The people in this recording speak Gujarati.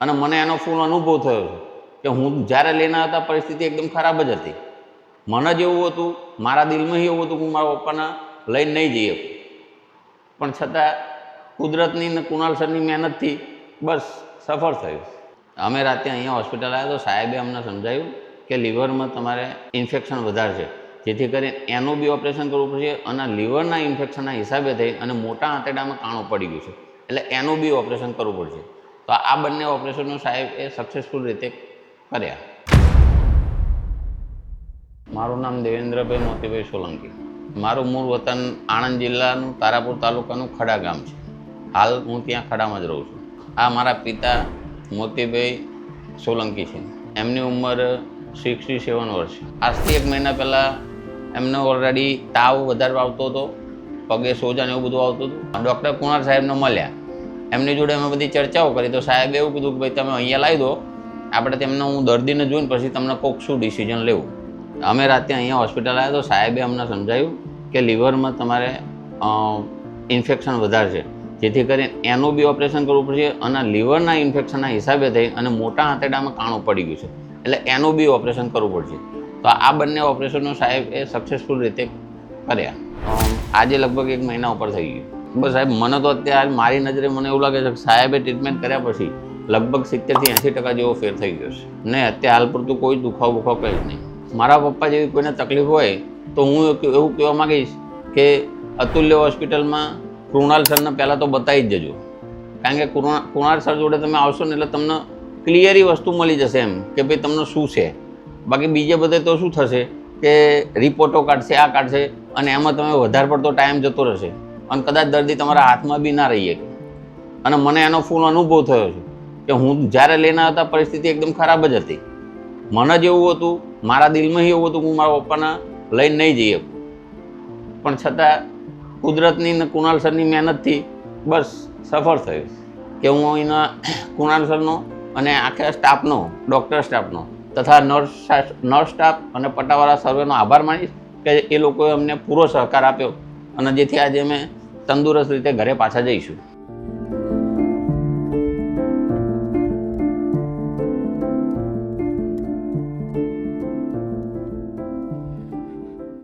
અને મને એનો ફૂલ અનુભવ થયો છે કે હું જ્યારે લઈને હતા પરિસ્થિતિ એકદમ ખરાબ જ હતી. મને જ એવું હતું, મારા દિલમાં એવું હતું કે હું મારા પપ્પાને લઈને નહીં જઈ શકું, પણ છતાં કુદરતની ને કુણાલ સરની મહેનતથી બસ સફળ થયું. અમે રાતે અહીંયા હોસ્પિટલ આવ્યા તો સાહેબે અમને સમજાવ્યું કે લીવરમાં તમારે ઇન્ફેક્શન વધારે છે, જેથી કરીને એનું બી ઓપરેશન કરવું પડશે અને લીવરના ઇન્ફેક્શનના હિસાબે થઈ અને મોટા આંતરડામાં કાણું પડી ગયું છે, એટલે એનું બી ઓપરેશન કરવું પડશે. તો આ બંને ઓપરેશનો સાહેબે સક્સેસફુલ રીતે કર્યા. મારું નામ દેવેન્દ્રભાઈ મોતીભાઈ સોલંકી. મારું મૂળ વતન આણંદ જિલ્લાનું તારાપુર તાલુકાનું ખડા ગામ છે. હાલ હું ત્યાં ખડામાં જ રહું છું. આ મારા પિતા મોતીભાઈ સોલંકી છે. એમની ઉંમર 67 વર્ષ છે. આજથી 1 મહિના પહેલાં એમને ઓલરેડી તાવ વધારે આવતો હતો, પગે સોજા ને એવું બધું આવતું હતું. ડૉક્ટર કુણાલ સાહેબને મળ્યા, એમની જોડે અમે બધી ચર્ચાઓ કરી તો સાહેબે એવું કીધું કે ભાઈ તમે અહીંયા લાવી દો, આપણે તેમને હું દર્દીને જોઈને પછી તમને કોઈક શું ડિસિઝન લેવું. અમે રાતે અહીંયા હોસ્પિટલ આવ્યા તો સાહેબે અમને સમજાવ્યું કે લીવરમાં તમારે ઇન્ફેક્શન વધારે છે, જેથી કરીને એનું બી ઓપરેશન કરવું પડશે અને લીવરના ઇન્ફેક્શનના હિસાબે થઈ અને મોટા આંતરડામાં કાણું પડી ગયું છે, એટલે એનું બી ઓપરેશન કરવું પડશે. તો આ બંને ઓપરેશનો સાહેબે સક્સેસફુલ રીતે કર્યા. આજે લગભગ 1 મહિના ઉપર થઈ ગયું. બસ સાહેબ, મને તો અત્યારે મારી નજરે મને એવું લાગે છે કે સાહેબે ટ્રીટમેન્ટ કર્યા પછી લગભગ 70 થી 80% જેવો ફેર થઈ ગયો છે. નહીં, અત્યારે હાલ પૂરતું કોઈ દુખાવો કંઈ જ નહીં. મારા પપ્પા જેવી કોઈને તકલીફ હોય તો હું એવું કહેવા માગીશ કે અતુલ્ય હોસ્પિટલમાં કૃણાલ સરને પહેલાં તો બતાવી જ જજો, કારણ કે કૃણાલ સર જોડે તમે આવશો ને એટલે તમને ક્લિયરી વસ્તુ મળી જશે એમ કે ભાઈ તમને શું છે. બાકી બીજે બધે તો શું થશે કે રિપોર્ટો કાઢશે, આ કાઢશે અને એમાં તમે વધારે પડતો ટાઈમ જતો રહેશે અને કદાચ દર્દી તમારા હાથમાં બી ના રહી શકે. અને મને એનો ફૂલ અનુભવ થયો છે કે હું જ્યારે લઈને હતા પરિસ્થિતિ એકદમ ખરાબ જ હતી. મને જ એવું હતું, મારા દિલમાં એવું હતું કે હું મારા પપ્પાને લઈને નહીં જઈ શકું, પણ છતાં કુદરતની ને કુણાલ સરની મહેનતથી બસ સફળ થયું કે હું અહીંના કુણાલ સરનો અને આખા સ્ટાફનો, ડૉક્ટર સ્ટાફનો તથા નર્સ સ્ટાફ અને પટ્ટાવાળા સર્વેનો આભાર માનીશ કે એ લોકોએ અમને પૂરો સહકાર આપ્યો અને જેથી આજે અમે તંદુરસ્ત રીતે ઘરે પાછા જઈશું.